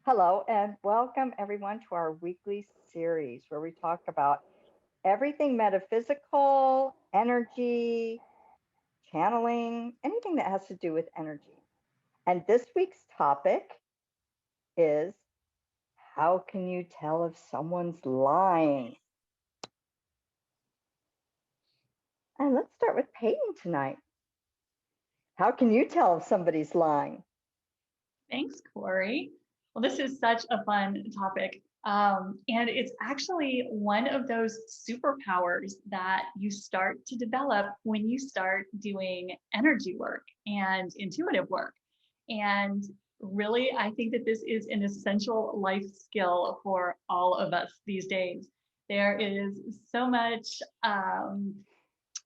Hello, and welcome everyone to our weekly series where we talk about everything metaphysical, energy, channeling, anything that has to do with energy. And this week's topic is how can you tell if someone's lying? And let's start with Peyton tonight. How can you tell if somebody's lying? Thanks, Corey. Well, this is such a fun topic. And it's actually one of those superpowers that you start to develop when you start doing energy work and intuitive work. And really, I think that this is an essential life skill for all of us these days. There is so much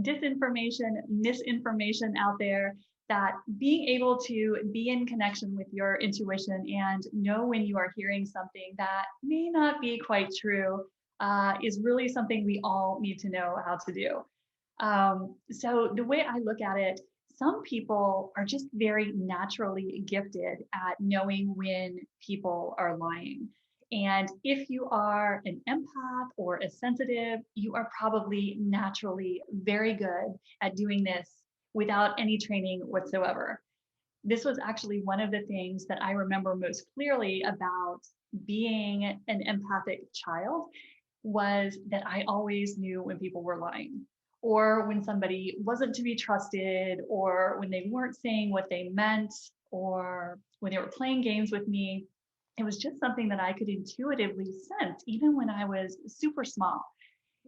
disinformation, misinformation out there that being able to be in connection with your intuition and know when you are hearing something that may not be quite true is really something we all need to know how to do. So the way I look at it, some people are just very naturally gifted at knowing when people are lying. And if you are an empath or a sensitive, you are probably naturally very good at doing this without any training whatsoever. This was actually one of the things that I remember most clearly about being an empathic child was that I always knew when people were lying or when somebody wasn't to be trusted or when they weren't saying what they meant or when they were playing games with me. It was just something that I could intuitively sense even when I was super small.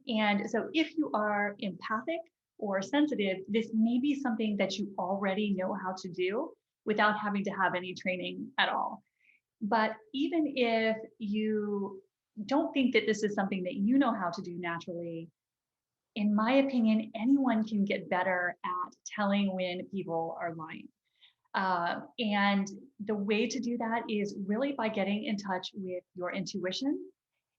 And so if you are empathic or sensitive, this may be something that you already know how to do without having to have any training at all. But even if you don't think that this is something that you know how to do naturally, in my opinion, anyone can get better at telling when people are lying. And the way to do that is really by getting in touch with your intuition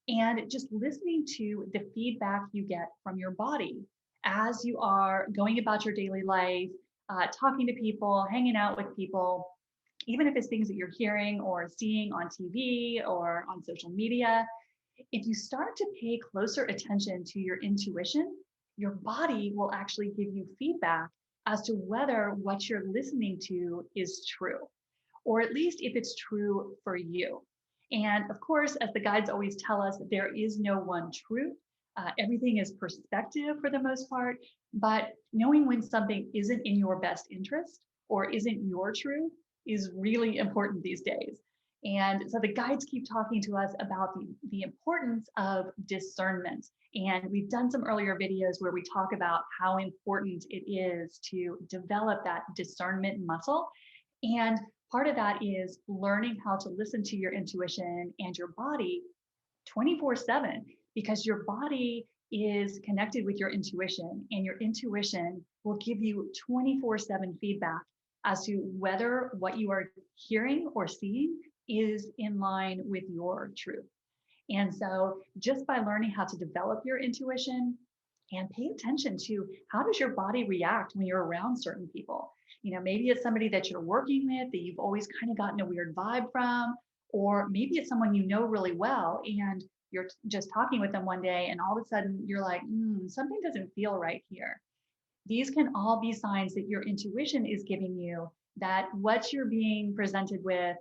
and just listening to the feedback you get from your body as you are going about your daily life, talking to people, hanging out with people, even if it's things that you're hearing or seeing on TV or on social media. If you start to pay closer attention to your intuition, your body will actually give you feedback as to whether what you're listening to is true, or at least if it's true for you. And of course, as the guides always tell us, there is no one truth. Everything is perspective for the most part, but knowing when something isn't in your best interest or isn't your truth is really important these days. And so the guides keep talking to us about the importance of discernment. And we've done some earlier videos where we talk about how important it is to develop that discernment muscle. And part of that is learning how to listen to your intuition and your body 24/7, because your body is connected with your intuition, and your intuition will give you 24/7 feedback as to whether what you are hearing or seeing is in line with your truth. And so just by learning how to develop your intuition and pay attention to how does your body react when you're around certain people. Maybe it's somebody that you're working with that you've always kind of gotten a weird vibe from, or maybe it's someone you know really well and you're just talking with them one day and all of a sudden you're like, something doesn't feel right here. These can all be signs that your intuition is giving you that what you're being presented with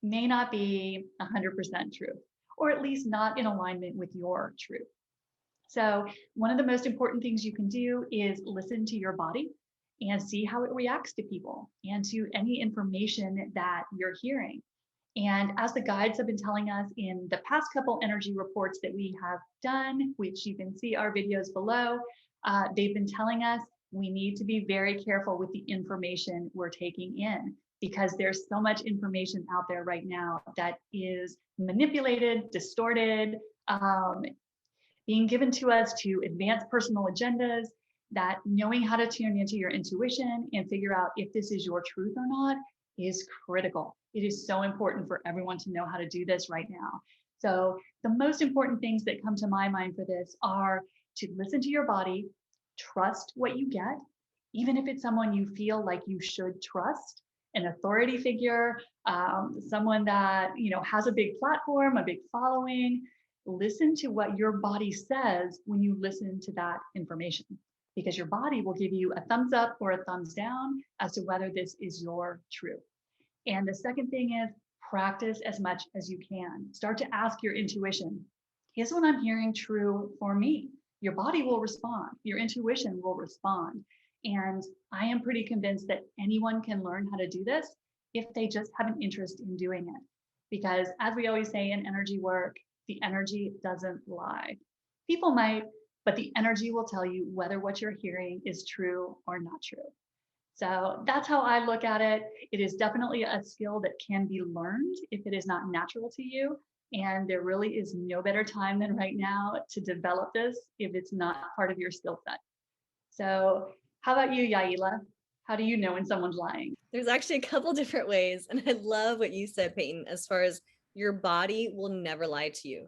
may not be 100% true, or at least not in alignment with your truth. So one of the most important things you can do is listen to your body and see how it reacts to people and to any information that you're hearing. And as the guides have been telling us in the past couple energy reports that we have done, which you can see our videos below, they've been telling us we need to be very careful with the information we're taking in, because there's so much information out there right now that is manipulated, distorted, being given to us to advance personal agendas, that knowing how to tune into your intuition and figure out if this is your truth or not is critical. It is so important for everyone to know how to do this right now. So the most important things that come to my mind for this are to listen to your body, trust what you get, even if it's someone you feel like you should trust. an authority figure, someone that, has a big platform, a big following. Listen to what your body says when you listen to that information, because your body will give you a thumbs up or a thumbs down as to whether this is your truth. And the second thing is practice as much as you can. Start to ask your intuition, is what I'm hearing true for me? Your body will respond, your intuition will respond. And I am pretty convinced that anyone can learn how to do this if they just have an interest in doing it. Because as we always say in energy work, the energy doesn't lie. People might, but the energy will tell you whether what you're hearing is true or not true. So that's how I look at it. It is definitely a skill that can be learned if it is not natural to you. And there really is no better time than right now to develop this if it's not part of your skill set. So, how about you, Yaila? How do you know when someone's lying? There's actually a couple different ways. And I love what you said, Peyton, as far as your body will never lie to you.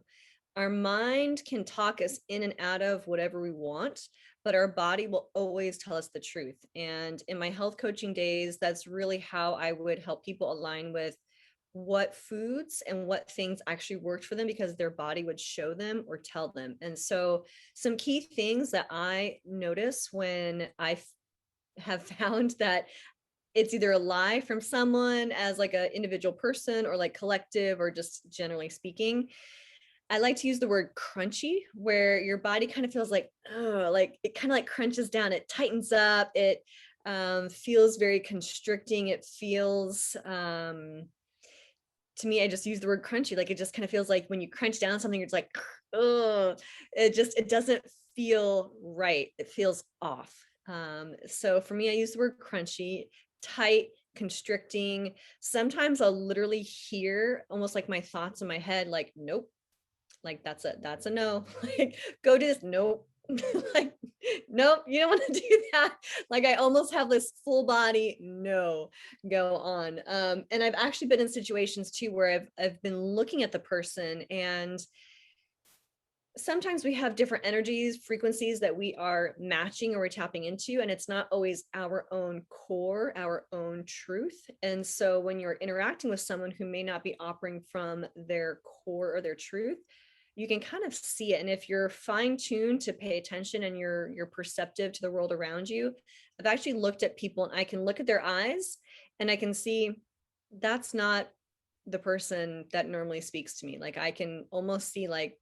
Our mind can talk us in and out of whatever we want, but our body will always tell us the truth. And in my health coaching days, that's really how I would help people align with what foods and what things actually worked for them, because their body would show them or tell them. And so some key things that I notice when I have found that it's either a lie from someone as like an individual person or like collective or just generally speaking, I like to use the word crunchy, where your body kind of feels like, oh, like it kind of like crunches down, it tightens up, it feels very constricting. It feels, to me, I just use the word crunchy. Like it just kind of feels like when you crunch down something, it's like, oh, it doesn't feel right. It feels off. So for me, I use the word crunchy, tight, constricting. Sometimes I'll literally hear almost like my thoughts in my head, like, nope, like that's a no. Like go do this, nope. Like nope, you don't want to do that. Like I almost have this full body no go on. And I've actually been in situations too where I've been looking at the person, and sometimes we have different energies, frequencies that we are matching or we're tapping into, and it's not always our own core, our own truth. And so when you're interacting with someone who may not be operating from their core or their truth, you can kind of see it. And if you're fine-tuned to pay attention and you're perceptive to the world around you, I've actually looked at people and I can look at their eyes and I can see that's not the person that normally speaks to me. Like I can almost see like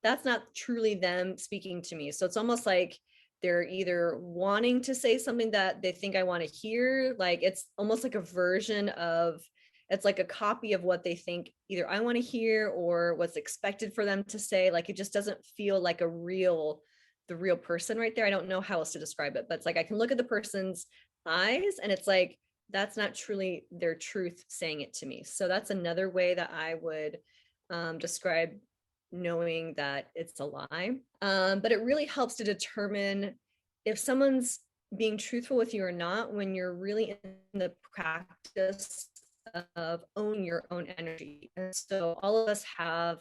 that's not truly them speaking to me. So it's almost like they're either wanting to say something that they think I want to hear. Like it's almost like a version of, it's like a copy of what they think either I want to hear or what's expected for them to say. Like it just doesn't feel like the real person right there. I don't know how else to describe it, but it's like I can look at the person's eyes and it's like that's not truly their truth saying it to me. So that's another way that I would describe knowing that it's a lie. But it really helps to determine if someone's being truthful with you or not when you're really in the practice of owning your own energy. And so all of us have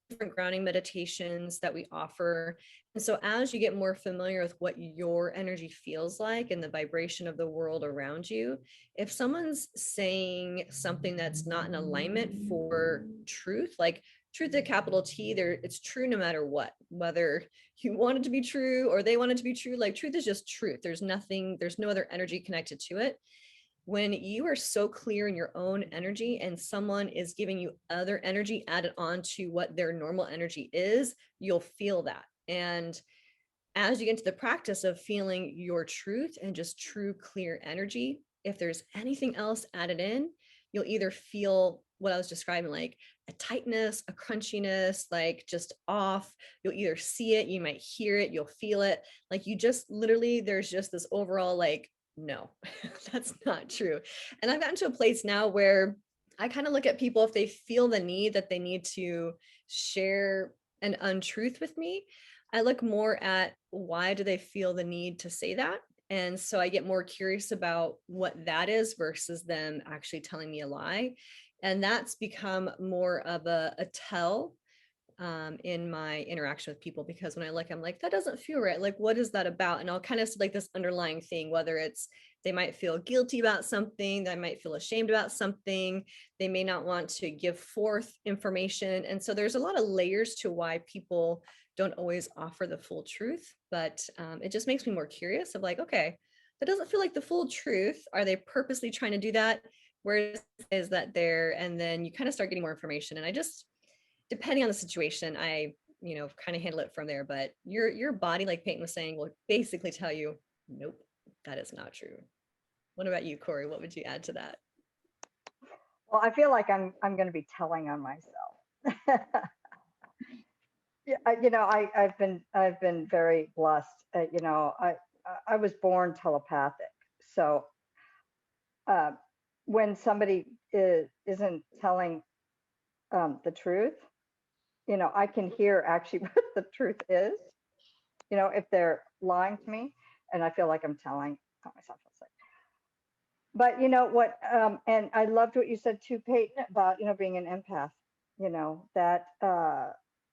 different grounding meditations that we offer. And so as you get more familiar with what your energy feels like and the vibration of the world around you, if someone's saying something that's not in alignment for truth, like truth to capital T, there it's true no matter what, whether you want it to be true or they want it to be true. Like truth is just truth. There's no other energy connected to it. When you are so clear in your own energy and someone is giving you other energy added on to what their normal energy is, you'll feel that. And as you get into the practice of feeling your truth and just true, clear energy, if there's anything else added in, you'll either feel what I was describing, like a tightness, a crunchiness, like just off. You'll either see it, you might hear it, you'll feel it. Like you just literally, there's just this overall like, no, that's not true. And I've gotten to a place now where I kind of look at people if they feel the need that they need to share an untruth with me. I look more at why do they feel the need to say that? And so I get more curious about what that is versus them actually telling me a lie. And that's become more of a tell in my interaction with people, because when I look, I'm like, that doesn't feel right. Like, what is that about? And I'll kind of see like this underlying thing, whether it's They might feel guilty about something. They might feel ashamed about something. They may not want to give forth information. And so there's a lot of layers to why people don't always offer the full truth. But it just makes me more curious of like, okay, that doesn't feel like the full truth. Are they purposely trying to do that? Where is that there? And then you kind of start getting more information. And I just, depending on the situation, I, kind of handle it from there. But your body, like Peyton was saying, will basically tell you, nope, that is not true. What about you, Corey? What would you add to that? Well, I feel like I'm going to be telling on myself. Yeah, I've been very blessed. I was born telepathic, so uh, when somebody isn't telling the truth, I can hear actually what the truth is. If they're lying to me, and I feel like I'm telling myself. But you know what? And I loved what you said too, Peyton, about being an empath. That,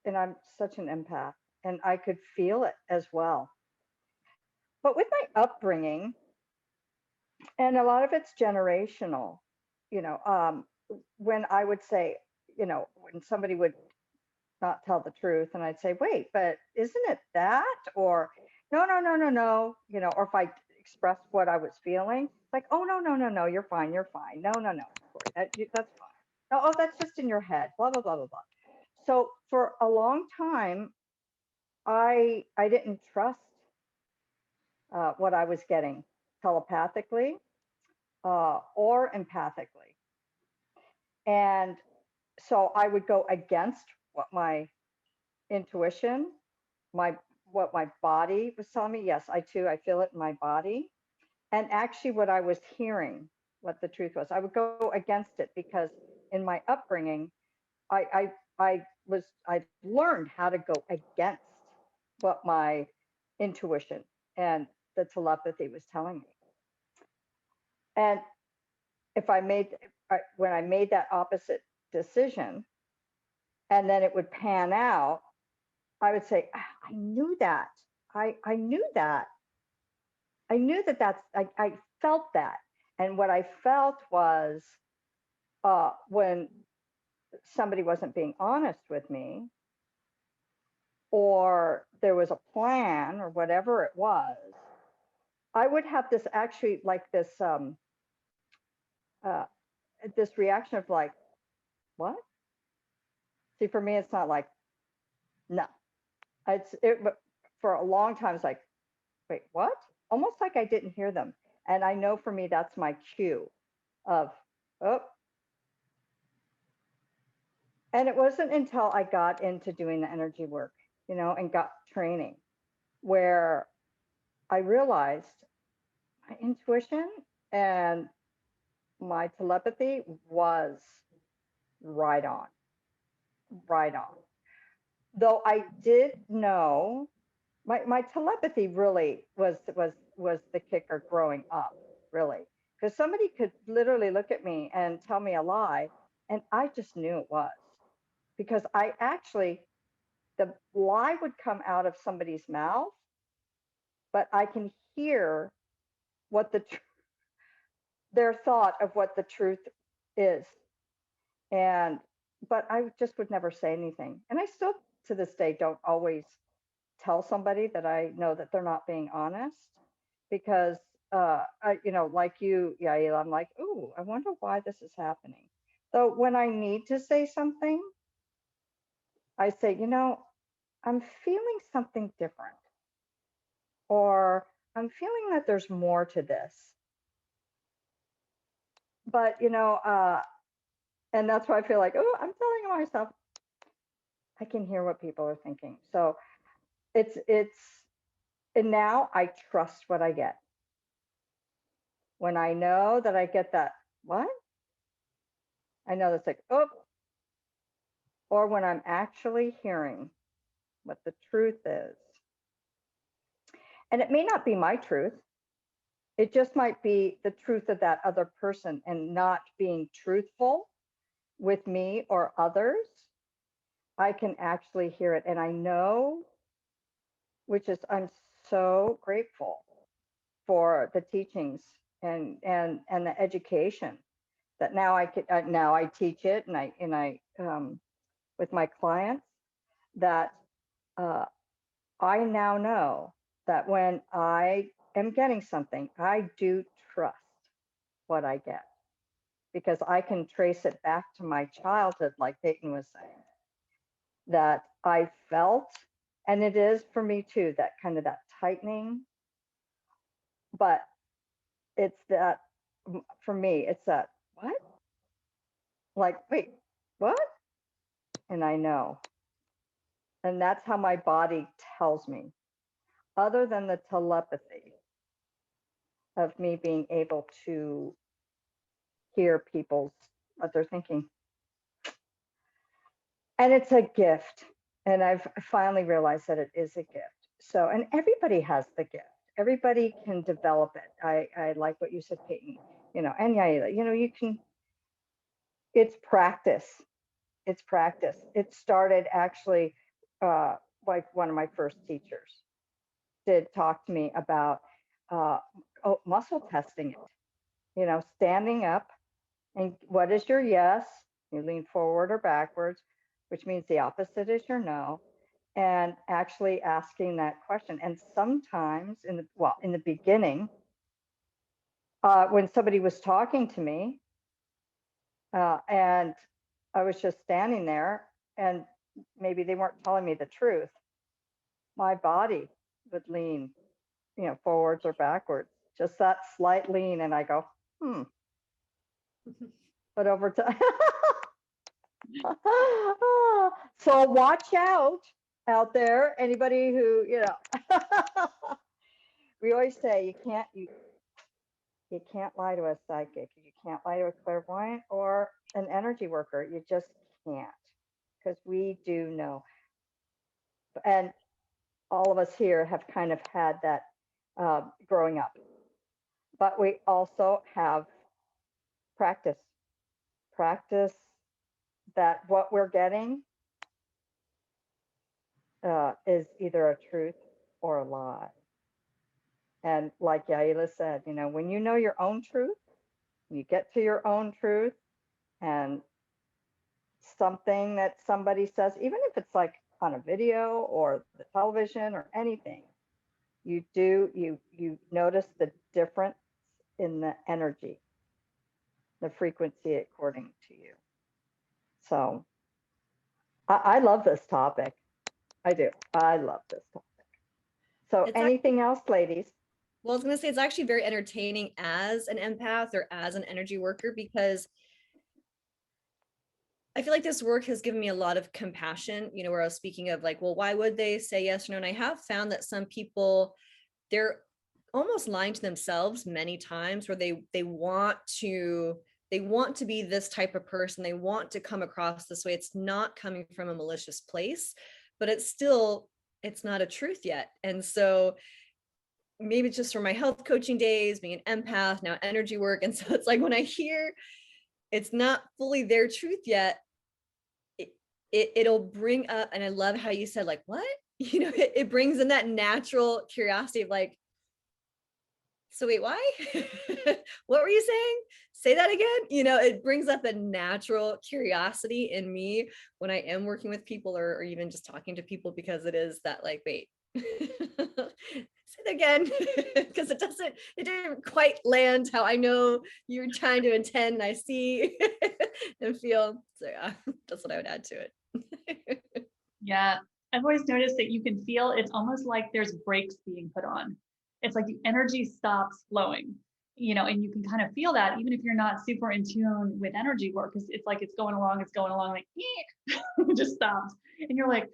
and I'm such an empath, and I could feel it as well. But with my upbringing, and a lot of it's generational. You know, um, when I would say, when somebody would not tell the truth, and I'd say, "Wait, but isn't it that?" Or, "No, no, no, no, no." Or if I expressed what I was feeling, like, "Oh, no, no, no, no, you're fine, you're fine. No, no, no, Corey, that's fine. No, oh, that's just in your head." Blah blah blah blah blah. So for a long time, I didn't trust what I was getting telepathically or empathically, and so I would go against what my intuition, my what my body was telling me. Yes, I feel it in my body. And actually what I was hearing, what the truth was, I would go against it because in my upbringing, I learned how to go against what my intuition and the telepathy was telling me. And if I made when I made that opposite decision, and then it would pan out, I would say, "Ah, I knew that. I knew that. I knew that I felt that." And what I felt was when somebody wasn't being honest with me, or there was a plan or whatever it was, I would have this actually like uh, this reaction of like, what? See, for me, it's not like, no. But for a long time, it's like, wait, what? Almost like I didn't hear them. And I know for me, that's my cue of, oh. And it wasn't until I got into doing the energy work, and got training where I realized my intuition and my telepathy was right on, right on. Though I did know my telepathy really was the kicker growing up, really. Because somebody could literally look at me and tell me a lie, and I just knew it was. Because I actually, the lie would come out of somebody's mouth, but I can hear what their thought of what the truth is. And but I just would never say anything. And I still to this day don't always tell somebody that I know that they're not being honest, because like you, Yaila, I'm like, "Ooh, I wonder why this is happening." So when I need to say something, I say, "I'm feeling something different," or "I'm feeling that there's more to this." But and that's why I feel like, "Oh, I'm telling myself I can hear what people are thinking." So it's and now I trust what I get. When I know that I get that, what? I know that's like, oh, or when I'm actually hearing what the truth is. And it may not be my truth. It just might be the truth of that other person and not being truthful with me or others. I can actually hear it. And I know, which is, I'm so grateful for the teachings and the education that now I could now I teach it, and I with my clients, that uh, I now know that when I am getting something, I do trust what I get, because I can trace it back to my childhood, like Peyton was saying, that I felt, and it is for me too, that kind of that tightening, but it's that, for me, it's that, what? Like, wait, what? And I know. And that's how my body tells me, other than the telepathy of me being able to hear people's what they're thinking. And it's a gift. And I've finally realized that it is a gift. So, and everybody has the gift. Everybody can develop it. I like what you said, Peyton, and Yaila, you can, it's practice. It's practice. It started actually, like one of my first teachers did talk to me about muscle testing it, standing up, and what is your yes? You lean forward or backwards, which means the opposite is your no, and actually asking that question. And sometimes in the beginning, when somebody was talking to me, and I was just standing there, and maybe they weren't telling me the truth, my body would lean, forwards or backwards, just that slight lean, and I go, but over time. So watch out there, anybody who, we always say you can't lie to a psychic, you can't lie to a clairvoyant or an energy worker. You just can't, because we do know. And all of us here have kind of had that growing up, but we also have practice practice that what we're getting is either a truth or a lie. And like Yaila said, when you know your own truth, you get to your own truth, and something that somebody says, even if it's like on a video or the television or anything, you notice the difference in the energy, the frequency according to you. So I love this topic. I do. I love this topic. So anything else, ladies? Well, I was going to say, it's actually very entertaining as an empath or as an energy worker, because I feel like this work has given me a lot of compassion, where I was speaking of like, well, why would they say yes or no? And I have found that some people, they're almost lying to themselves many times, where they want to be this type of person. They want to come across this way. It's not coming from a malicious place, but it's not a truth yet. And so maybe it's just from my health coaching days, being an empath, now energy work. And so it's like, when I hear it's not fully their truth yet, it'll bring up, and I love how you said, like, what? It brings in that natural curiosity of like, so wait, why? What were you saying? Say that again. It brings up a natural curiosity in me when I am working with people, or even just talking to people, because it is that like, wait, say that again, because it didn't quite land how I know you're trying to intend, and I see and feel. So yeah, that's what I would add to it. Yeah, I've always noticed that you can feel, it's almost like there's brakes being put on. It's like the energy stops flowing, and you can kind of feel that even if you're not super in tune with energy work, because it's like it's going along, like, it just stops. And you're like,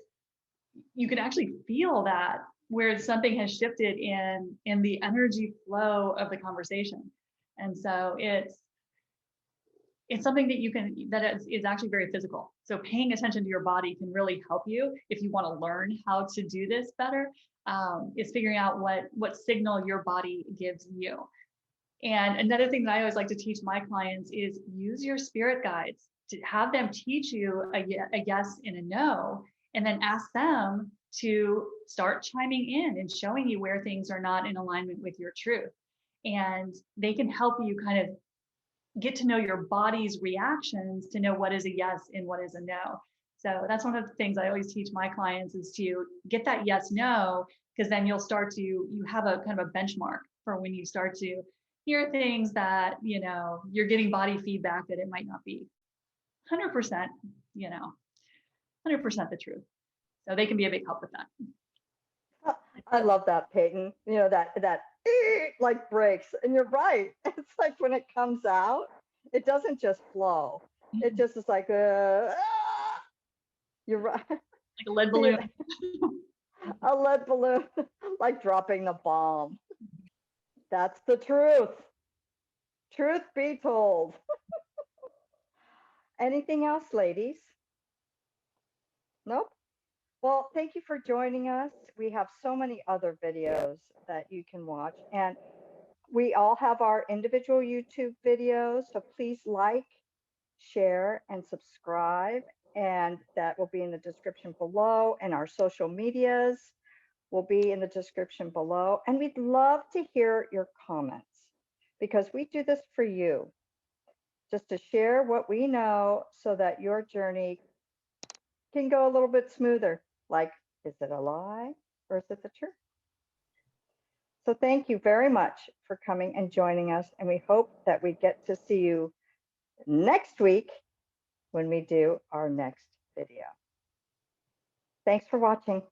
you can actually feel that, where something has shifted in the energy flow of the conversation. And so it's something that is actually very physical. So paying attention to your body can really help you if you want to learn how to do this better. Is figuring out what signal your body gives you. And another thing that I always like to teach my clients is use your spirit guides, to have them teach you a yes and a no, and then ask them to start chiming in and showing you where things are not in alignment with your truth. and they can help you kind of get to know your body's reactions to know what is a yes and what is a no. So that's one of the things I always teach my clients is to get that yes, no, because then you'll start to, you have a kind of a benchmark for when you start to hear things that, you know, you're getting body feedback that it might not be 100%, you know, 100% the truth. So they can be a big help with that. I love that, Peyton. You know, that like breaks. And you're right. It's like when it comes out, it doesn't just flow. It just is like, you're right. Like a lead balloon. A lead balloon, like dropping the bomb. That's the truth. Truth be told. Anything else, ladies? Nope. Well, thank you for joining us. We have so many other videos that you can watch, and we all have our individual YouTube videos. So please like, share, and subscribe. And that will be in the description below. And our social medias will be in the description below. And we'd love to hear your comments because we do this for you, just to share what we know so that your journey can go a little bit smoother. Like, is it a lie or is it the truth? So thank you very much for coming and joining us. And we hope that we get to see you next week when we do our next video. Thanks for watching.